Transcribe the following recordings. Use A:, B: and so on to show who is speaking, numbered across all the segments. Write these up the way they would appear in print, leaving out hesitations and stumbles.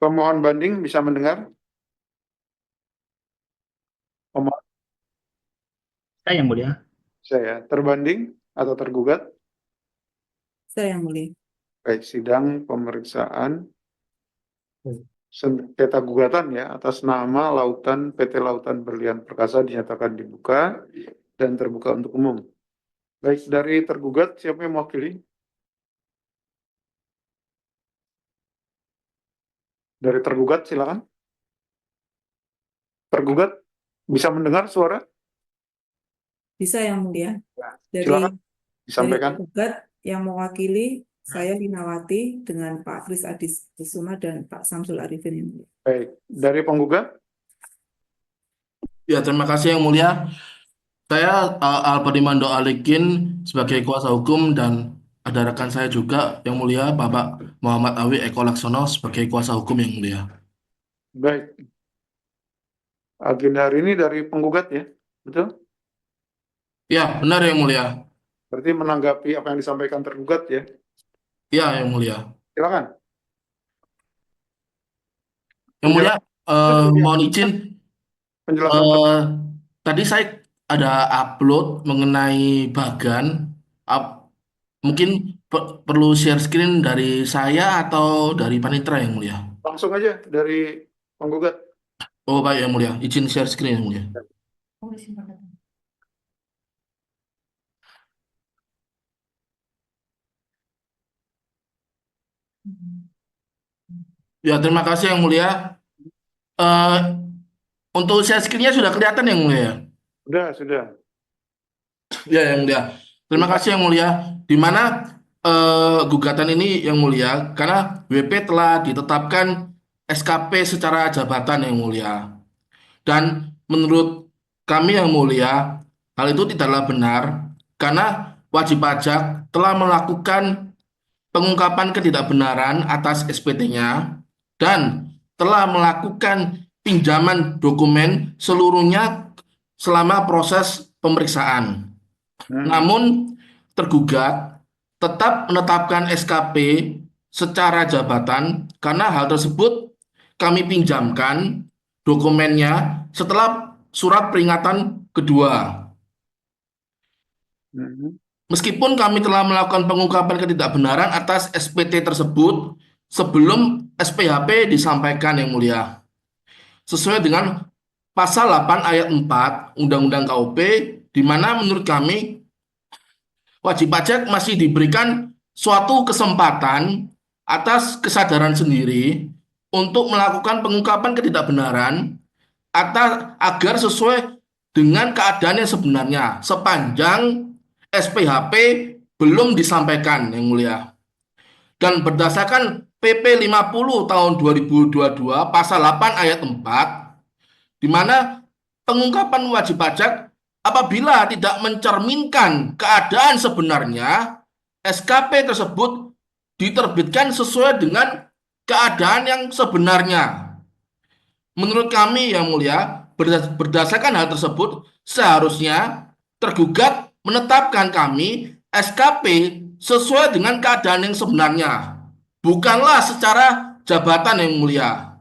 A: Pemohon banding bisa mendengar? Pemohon
B: Saya yang mulia.
A: saya terbanding atau tergugat?
C: Saya yang mulia.
A: Baik, sidang pemeriksaan sengketa gugatan ya atas nama Lautan PT Lautan Berlian Perkasa dinyatakan dibuka dan terbuka untuk umum. Baik, dari tergugat siapa yang mewakili? Dari tergugat silakan. Tergugat bisa mendengar suara?
C: Bisa yang mulia. Dari
A: Silakan disampaikan.
C: tergugat yang mewakili saya Linawati dengan Pak Kris Adis Kusuma dan Pak Samsul Arifin yang mulia.
A: Baik, dari penggugat
D: Ya, terima kasih yang mulia. Saya Alpedimando Alikin sebagai kuasa hukum dan ada rekan saya juga yang mulia Bapak Muhammad Awi Eko Laksono sebagai kuasa hukum yang mulia.
A: baik. Agenda hari ini dari penggugat ya, betul?
D: Ya, benar yang mulia.
A: Berarti menanggapi apa yang disampaikan tergugat ya.
D: Ya, yang mulia.
A: Silakan.
D: Yang mulia, mohon izin.
A: Penjelasan
D: Tadi saya ada upload mengenai bagan. Mungkin perlu share screen dari saya atau dari panitera yang mulia.
A: langsung aja dari penggugat.
D: Oh, baik yang mulia. Izin share screen yang mulia. Ya, terima kasih yang mulia. Eh, untuk share screen-nya sudah kelihatan yang mulia.
A: Sudah.
D: Ya, yang mulia. Terima kasih yang mulia. Di mana gugatan ini yang mulia karena WP telah ditetapkan SKP secara jabatan yang mulia. Dan menurut kami yang mulia, hal itu tidaklah benar karena wajib pajak telah melakukan pengungkapan ketidakbenaran atas SPT-nya dan telah melakukan pinjaman dokumen seluruhnya selama proses pemeriksaan. Namun tergugat tetap menetapkan SKP secara jabatan karena hal tersebut kami pinjamkan dokumennya setelah surat peringatan kedua. Meskipun kami telah melakukan pengungkapan ketidakbenaran atas SPT tersebut sebelum SPHP disampaikan yang mulia. Sesuai dengan pasal 8 ayat 4 Undang-Undang KUP, di mana menurut kami wajib pajak masih diberikan suatu kesempatan atas kesadaran sendiri untuk melakukan pengungkapan ketidakbenaran agar sesuai dengan keadaan yang sebenarnya sepanjang SPHP belum disampaikan yang mulia. Dan berdasarkan PP 50 tahun 2022 pasal 8 ayat 4 di mana pengungkapan wajib pajak apabila tidak mencerminkan keadaan sebenarnya, SKP tersebut diterbitkan sesuai dengan keadaan yang sebenarnya. Menurut kami yang mulia, berdasarkan hal tersebut, seharusnya tergugat menetapkan kami SKP sesuai dengan keadaan yang sebenarnya, bukanlah secara jabatan yang mulia.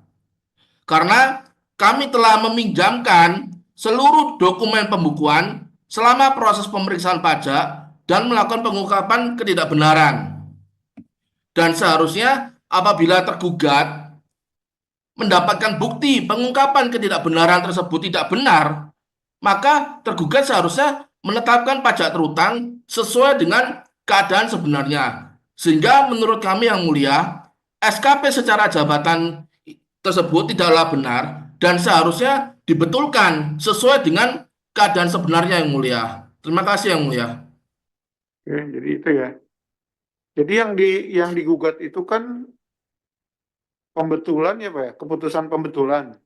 D: Karena kami telah meminjamkan seluruh dokumen pembukuan selama proses pemeriksaan pajak dan melakukan pengungkapan ketidakbenaran. Dan seharusnya apabila tergugat mendapatkan bukti pengungkapan ketidakbenaran tersebut tidak benar, maka tergugat seharusnya menetapkan pajak terutang sesuai dengan keadaan sebenarnya. Sehingga menurut kami yang mulia, SKP secara jabatan tersebut tidaklah benar dan seharusnya dibetulkan sesuai dengan keadaan sebenarnya yang mulia. Terima kasih yang mulia.
A: Oke, jadi itu ya. Jadi yang digugat itu kan pembetulan ya Pak ya, keputusan pembetulan.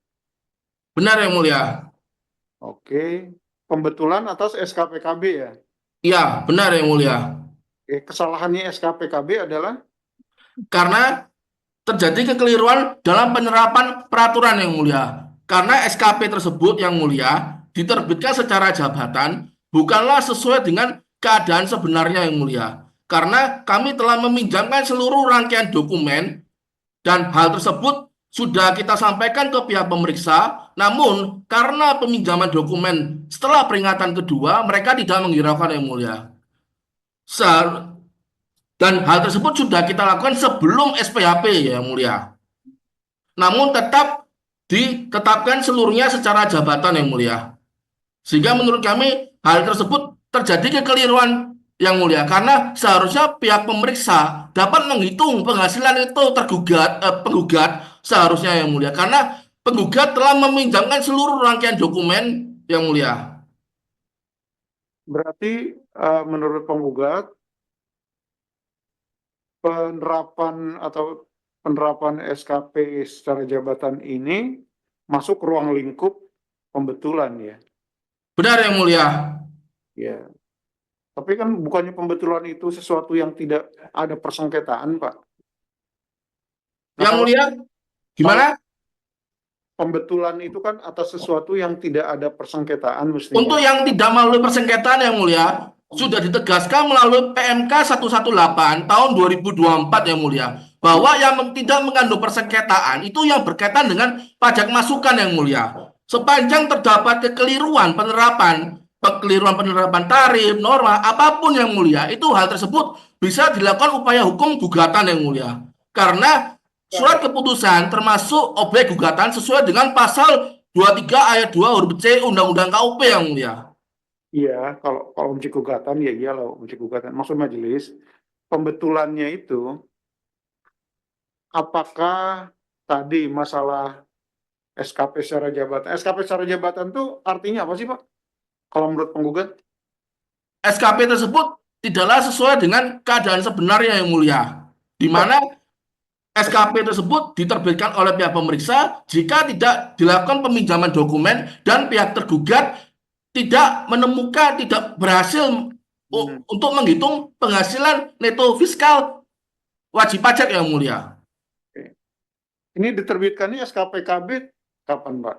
D: Benar yang mulia.
A: Oke, pembetulan atas SKPKB ya.
D: Iya, benar yang mulia.
A: Oke, kesalahannya SKPKB adalah
D: Karena terjadi kekeliruan dalam penerapan peraturan yang mulia. Karena SKP tersebut yang mulia diterbitkan secara jabatan bukanlah sesuai dengan keadaan sebenarnya yang mulia. Karena kami telah meminjamkan seluruh rangkaian dokumen dan hal tersebut sudah kita sampaikan ke pihak pemeriksa, namun karena peminjaman dokumen setelah peringatan kedua, mereka tidak menghiraukan yang mulia. Dan hal tersebut sudah kita lakukan sebelum SPHP ya yang mulia. Namun tetap ditetapkan seluruhnya secara jabatan yang mulia. Sehingga menurut kami hal tersebut terjadi kekeliruan yang mulia karena seharusnya pihak pemeriksa dapat menghitung penghasilan itu penggugat seharusnya yang mulia karena penggugat telah meminjamkan seluruh rangkaian dokumen yang mulia.
A: Berarti menurut penggugat penerapan SKP secara jabatan ini masuk ruang lingkup pembetulan ya.
D: Benar yang mulia.
A: Ya. Tapi kan bukannya pembetulan itu sesuatu yang tidak ada persengketaan, Pak. Nah,
D: Yang
A: kalau
D: mulia, gimana?
A: pembetulan itu kan atas sesuatu yang tidak ada persengketaan
D: Untuk
A: mestinya.
D: yang tidak melalui persengketaan yang mulia, sudah ditegaskan melalui PMK 118 tahun 2024 yang mulia, bahwa yang tidak mengandung persengketaan itu yang berkaitan dengan pajak masukan yang mulia. Sepanjang terdapat kekeliruan penerapan tarif, norma, apapun yang mulia, itu hal tersebut bisa dilakukan upaya hukum gugatan yang mulia. Karena surat keputusan termasuk objek gugatan sesuai dengan pasal 23 ayat 2 huruf C Undang-Undang KUP yang mulia.
A: Iya, kalau objek gugatan ya iyalah objek gugatan. Maksud majelis, pembetulannya itu apakah tadi masalah SKP secara jabatan. SKP secara jabatan itu artinya apa sih, Pak? Kalau menurut penggugat?
D: SKP tersebut tidaklah sesuai dengan keadaan sebenarnya yang mulia, di mana SKP tersebut diterbitkan oleh pihak pemeriksa jika tidak dilakukan peminjaman dokumen dan pihak tergugat tidak berhasil untuk menghitung penghasilan neto fiskal wajib pajak yang mulia.
A: Ini diterbitkannya SKPKB kapan, Pak?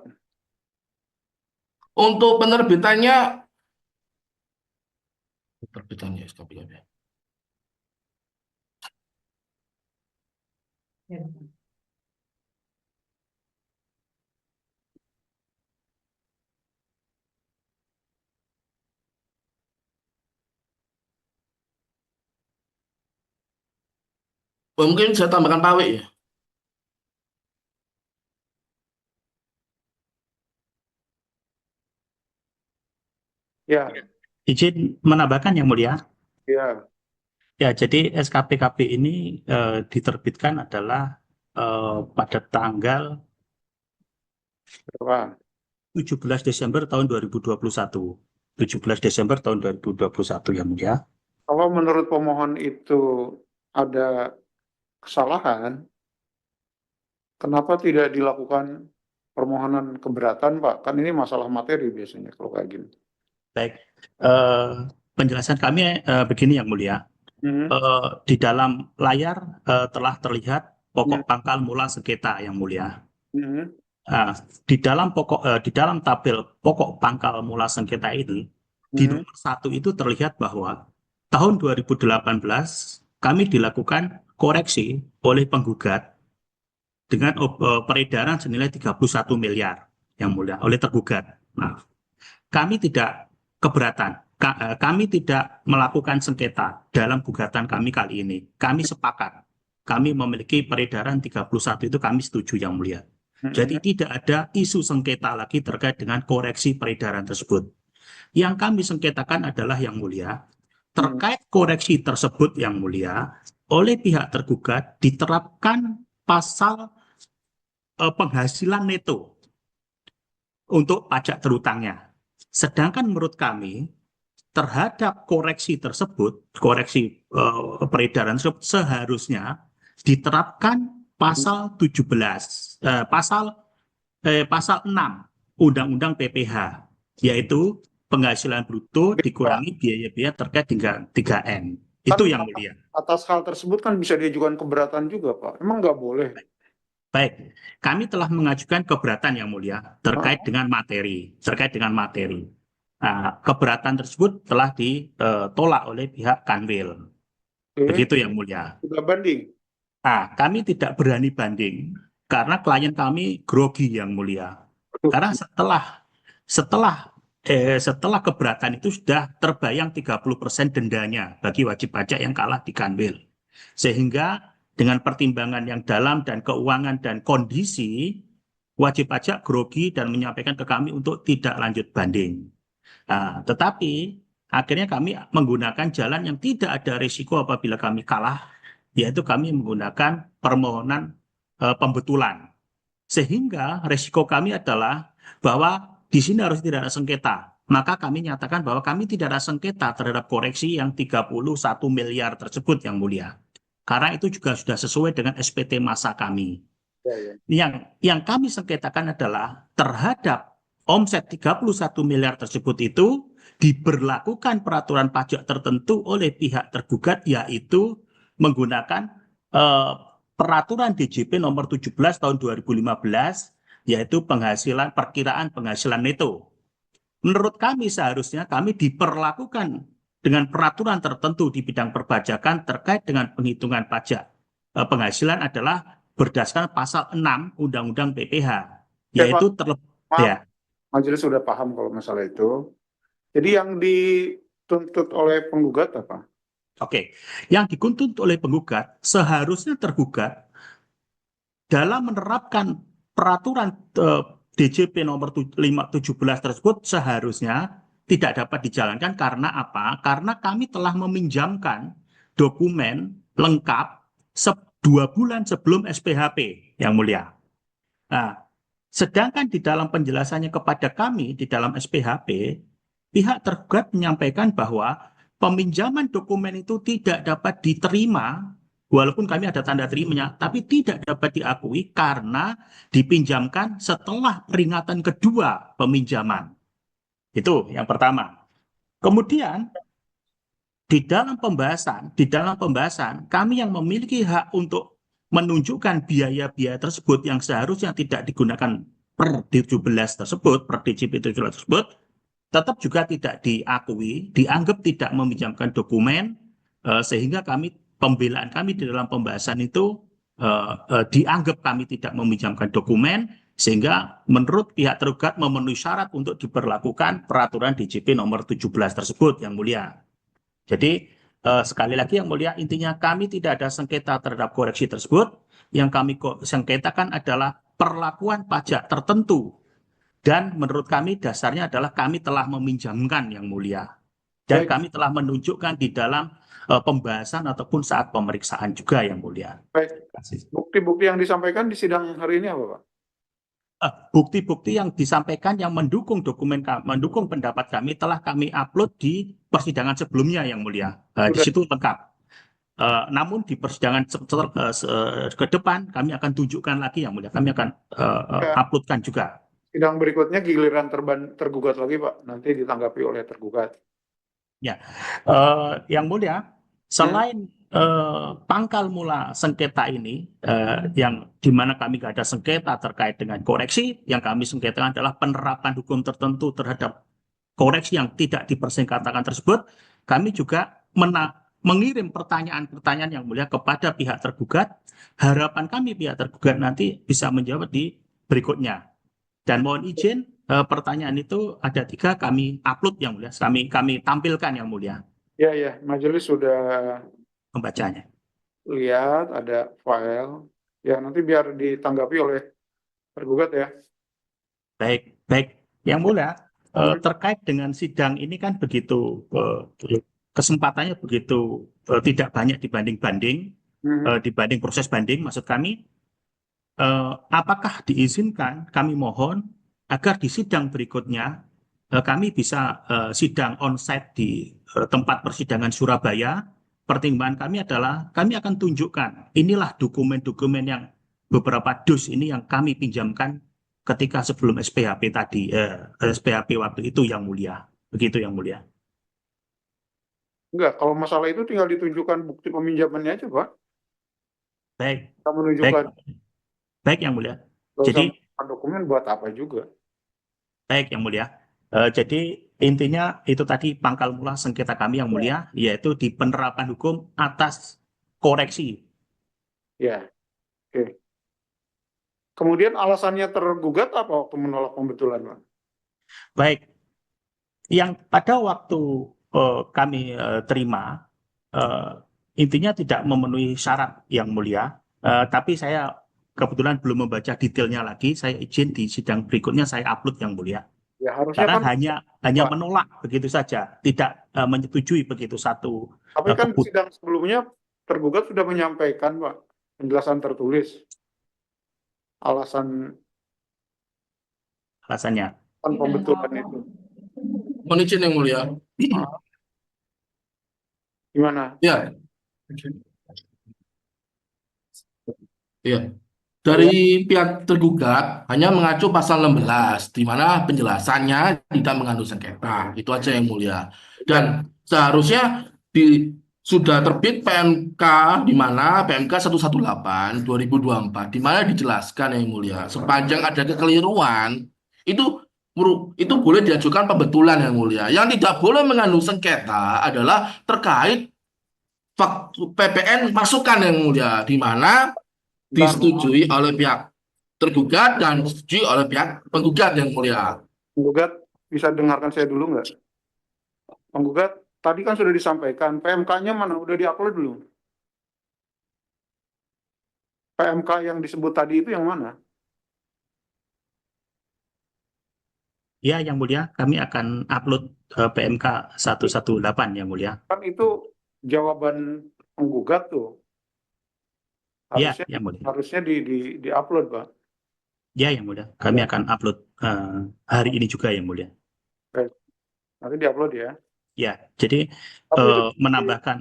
D: Untuk penerbitannya SKPKB. Mungkin saya tambahkan Pak Wik ya.
A: Ya,
B: Izin menambahkan yang mulia.
A: ya.
B: Ya, jadi SKPKB ini diterbitkan adalah pada tanggal
A: Berapa?
B: 17 Desember tahun 2021. 17 Desember tahun 2021 yang mulia.
A: Kalau menurut pemohon itu ada kesalahan, kenapa tidak dilakukan permohonan keberatan, Pak? Kan ini masalah materi biasanya kalau kayak gini.
B: Baik, penjelasan kami begini yang mulia. Di dalam layar telah terlihat pokok pangkal mula sengketa yang mulia. Di dalam tabel pokok pangkal mula sengketa ini, di nomor 1 itu terlihat bahwa tahun 2018 kami dilakukan koreksi oleh penggugat dengan peredaran senilai 31 miliar yang mulia oleh tergugat. Nah, kami tidak keberatan. Kami tidak melakukan sengketa dalam gugatan kami kali ini. Kami sepakat. Kami memiliki peredaran 31 itu kami setuju yang mulia. Jadi tidak ada isu sengketa lagi terkait dengan koreksi peredaran tersebut. Yang kami sengketakan adalah yang mulia, terkait koreksi tersebut yang mulia, oleh pihak tergugat diterapkan pasal penghasilan neto untuk pajak terhutangnya. Sedangkan menurut kami, terhadap koreksi tersebut, koreksi peredaran tersebut seharusnya diterapkan pasal 17, pasal 6 Undang-Undang PPH, yaitu penghasilan bruto dikurangi biaya-biaya terkait dengan 3M. Itu yang mulia.
A: Atas hal tersebut kan bisa diajukan keberatan juga, Pak. Emang nggak boleh?
B: Baik, kami telah mengajukan keberatan yang mulia terkait dengan materi, Nah, keberatan tersebut telah ditolak oleh pihak Kanwil. Begitu yang mulia.
A: Sudah banding?
B: Nah, kami tidak berani banding karena klien kami grogi yang mulia. Karena setelah keberatan itu sudah terbayang 30% dendanya bagi wajib pajak yang kalah di Kanwil. Sehingga dengan pertimbangan yang dalam dan keuangan dan kondisi, wajib pajak grogi dan menyampaikan ke kami untuk tidak lanjut banding. Nah, tetapi akhirnya kami menggunakan jalan yang tidak ada risiko apabila kami kalah, yaitu kami menggunakan permohonan pembetulan. Sehingga risiko kami adalah bahwa di sini harus tidak ada sengketa. Maka kami nyatakan bahwa kami tidak ada sengketa terhadap koreksi yang 31 miliar tersebut yang mulia. Karena itu juga sudah sesuai dengan SPT masa kami. Yang kami sengketakan adalah terhadap omset 31 miliar tersebut itu diberlakukan peraturan pajak tertentu oleh pihak tergugat, yaitu menggunakan peraturan DJP nomor 17 tahun 2015, yaitu perkiraan penghasilan neto. Menurut kami seharusnya kami diperlakukan dengan peraturan tertentu di bidang perpajakan terkait dengan penghitungan pajak penghasilan adalah berdasarkan pasal 6 Undang-Undang PPH, yaitu
A: Majelis sudah paham kalau masalah itu. Jadi yang dituntut oleh penggugat apa?
B: Oke, yang dituntut oleh penggugat seharusnya tergugat dalam menerapkan peraturan DJP nomor 17 tersebut seharusnya tidak dapat dijalankan karena apa? Karena kami telah meminjamkan dokumen lengkap 2 bulan sebelum SPHP yang mulia. Nah, sedangkan di dalam penjelasannya kepada kami di dalam SPHP, pihak tergugat menyampaikan bahwa peminjaman dokumen itu tidak dapat diterima, walaupun kami ada tanda terimanya, tapi tidak dapat diakui karena dipinjamkan setelah peringatan kedua peminjaman. Itu yang pertama. Kemudian di dalam pembahasan kami yang memiliki hak untuk menunjukkan biaya-biaya tersebut yang seharusnya tidak digunakan per 17 tersebut, per DJP 17 tersebut, tetap juga tidak diakui, dianggap tidak meminjamkan dokumen, sehingga pembelaan kami di dalam pembahasan itu dianggap kami tidak meminjamkan dokumen, sehingga menurut pihak tergugat memenuhi syarat untuk diberlakukan peraturan DJP nomor 17 tersebut yang mulia. Jadi sekali lagi yang mulia, intinya kami tidak ada sengketa terhadap koreksi tersebut. Yang kami sengketakan adalah perlakuan pajak tertentu. Dan menurut kami dasarnya adalah kami telah meminjamkan yang mulia. Dan kami telah menunjukkan di dalam pembahasan ataupun saat pemeriksaan juga yang mulia.
A: Baik. Bukti-bukti yang disampaikan di sidang hari ini apa, Pak?
B: Bukti-bukti yang disampaikan yang mendukung mendukung pendapat kami telah kami upload di persidangan sebelumnya yang mulia. Di situ lengkap. Namun di persidangan ke depan kami akan tunjukkan lagi yang mulia. Kami akan uploadkan juga.
A: Sidang berikutnya giliran tergugat lagi, Pak. Nanti ditanggapi oleh tergugat.
B: Ya, yang mulia, selain pangkal mula sengketa ini, yang di mana kami tidak ada sengketa terkait dengan koreksi, yang kami sengketakan adalah penerapan hukum tertentu terhadap koreksi yang tidak dipersengketakan tersebut. Kami juga mengirim pertanyaan-pertanyaan yang mulia kepada pihak tergugat. Harapan kami pihak tergugat nanti bisa menjawab di berikutnya. Dan mohon izin, pertanyaan itu ada 3 kami upload yang mulia, kami tampilkan yang mulia.
A: Ya, majelis sudah
B: Membacanya.
A: Lihat ada file. Ya, nanti biar ditanggapi oleh tergugat ya.
B: Baik. Yang mulia, terkait dengan sidang ini kan begitu, kesempatannya begitu tidak banyak dibanding proses banding, maksud kami. Apakah diizinkan, kami mohon agar di sidang berikutnya kami bisa sidang onsite di tempat persidangan Surabaya. Pertimbangan kami adalah kami akan tunjukkan inilah dokumen-dokumen yang beberapa dus ini yang kami pinjamkan ketika sebelum SPHP tadi, SPHP waktu itu yang mulia. Begitu yang mulia.
A: Enggak, kalau masalah itu tinggal ditunjukkan bukti peminjamannya aja, Pak.
B: Baik.
A: Kita menunjukkan.
B: Baik yang mulia.
A: Jadi dokumen buat apa juga?
B: Baik yang mulia. Jadi intinya itu tadi pangkal mula sengketa kami yang mulia, yaitu di penerapan hukum atas koreksi.
A: Ya, oke. Kemudian alasannya tergugat apa waktu menolak pembetulan, Pak?
B: Baik, yang pada waktu kami terima, intinya tidak memenuhi syarat yang mulia, tapi saya kebetulan belum membaca detailnya lagi. Saya izin di sidang berikutnya saya upload yang mulia.
A: Ya harusnya
B: Karena
A: kan,
B: hanya
A: Pak,
B: menolak begitu saja, tidak menyetujui begitu satu
A: tapi kan di
B: keputusan
A: sidang sebelumnya tergugat sudah menyampaikan, Pak, penjelasan tertulis alasan
B: alasannya.
A: pembetulan itu.
D: Mohon izin yang mulia.
A: Gimana?
D: Ya, ya. Dari pihak tergugat hanya mengacu pasal 16, di mana penjelasannya tidak mengandung sengketa. Itu aja yang mulia. Dan seharusnya sudah terbit PMK, di mana PMK 118 2024, di mana dijelaskan yang mulia, sepanjang ada kekeliruan, itu boleh diajukan pembetulan yang mulia. Yang tidak boleh mengandung sengketa adalah terkait PPN masukan yang mulia, di mana disetujui oleh pihak tergugat dan disetujui oleh pihak penggugat yang mulia.
A: Penggugat bisa dengarkan saya dulu nggak? Penggugat tadi kan sudah disampaikan, PMK-nya mana? Udah diupload belum? PMK yang disebut tadi itu yang mana?
B: Ya, yang mulia, kami akan upload PMK 118 yang mulia.
A: Kan itu jawaban penggugat tuh.
B: Ya,
A: Harusnya
B: yang mulia.
A: harusnya di-upload, Pak.
B: Ya, yang mulia. Kami akan upload hari ini juga yang mulia.
A: Baik. Nanti di-upload ya.
B: Ya, jadi
A: Tapi itu
B: menambahkan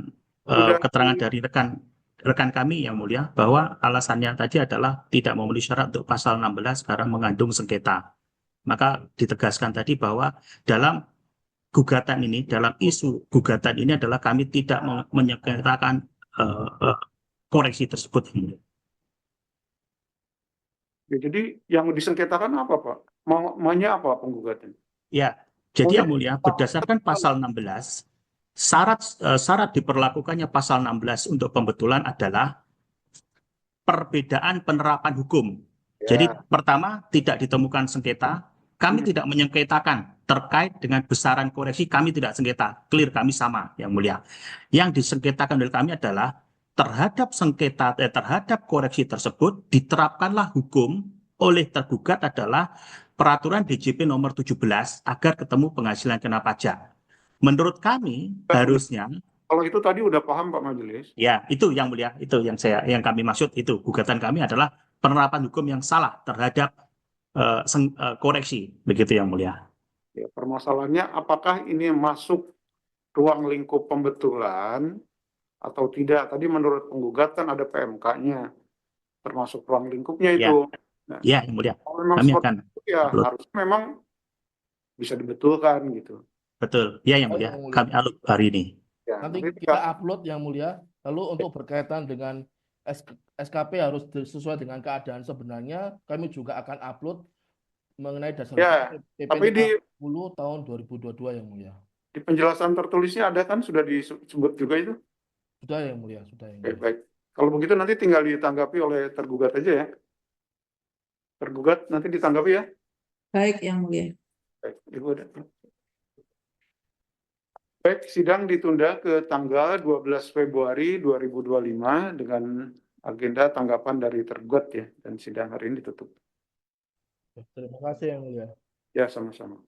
A: sudah
B: keterangan dari rekan kami yang mulia bahwa alasannya tadi adalah tidak memenuhi syarat untuk pasal 16 karena mengandung sengketa. Maka ditegaskan tadi bahwa dalam gugatan ini, dalam isu gugatan ini adalah kami tidak menyengketakan koreksi tersebut.
A: ya, jadi yang disengketakan apa, Pak? Maunya apa penggugatnya?
B: Ya, jadi yang
A: Maunya
B: mulia berdasarkan pasal 16, syarat diperlakukannya pasal 16 untuk pembetulan adalah perbedaan penerapan hukum. Jadi
A: ya,
B: pertama, tidak ditemukan sengketa, kami tidak menyengketakan terkait dengan besaran koreksi, kami tidak sengketa, clear kami sama yang mulia. Yang disengketakan oleh kami adalah terhadap terhadap koreksi tersebut diterapkanlah hukum oleh tergugat adalah peraturan DJP nomor 17 agar ketemu penghasilan kena pajak. Menurut kami harusnya
A: kalau itu tadi udah paham Pak Majelis.
B: ya, itu yang mulia, itu yang kami maksud itu. Gugatan kami adalah penerapan hukum yang salah terhadap koreksi, begitu yang mulia.
A: Ya, permasalahannya apakah ini masuk ruang lingkup pembetulan atau tidak? Tadi menurut penggugat kan ada PMK-nya, termasuk ruang lingkupnya
B: Ya,
A: itu. Nah,
B: ya yang mulia.
A: kalau memang
B: Kami
A: seperti
B: akan
A: itu ya
B: upload.
A: harusnya memang bisa dibetulkan gitu.
B: Betul, ya yang
D: Baik,
B: mulia.
D: yang mulia.
B: Kami upload hari ini.
A: Ya,
D: Nanti
A: nanti
D: kita upload yang mulia. Lalu untuk berkaitan dengan SKP harus sesuai dengan keadaan sebenarnya, kami juga akan upload mengenai dasar
A: Ya,
D: PP
A: tapi di
D: 50 tahun 2022 yang mulia.
A: penjelasan tertulisnya ada kan sudah disebut juga itu.
D: Sudah yang mulia, sudah yang
A: Oke,
D: mulia.
A: baik. Kalau begitu nanti tinggal ditanggapi oleh tergugat aja ya. Tergugat nanti ditanggapi ya.
C: Baik, Yang Mulia.
A: Baik, Ibu ada. Baik, sidang ditunda ke tanggal 12 Februari 2025 dengan agenda tanggapan dari tergugat ya, dan sidang hari ini ditutup.
D: Terima kasih yang mulia.
A: Ya, sama-sama.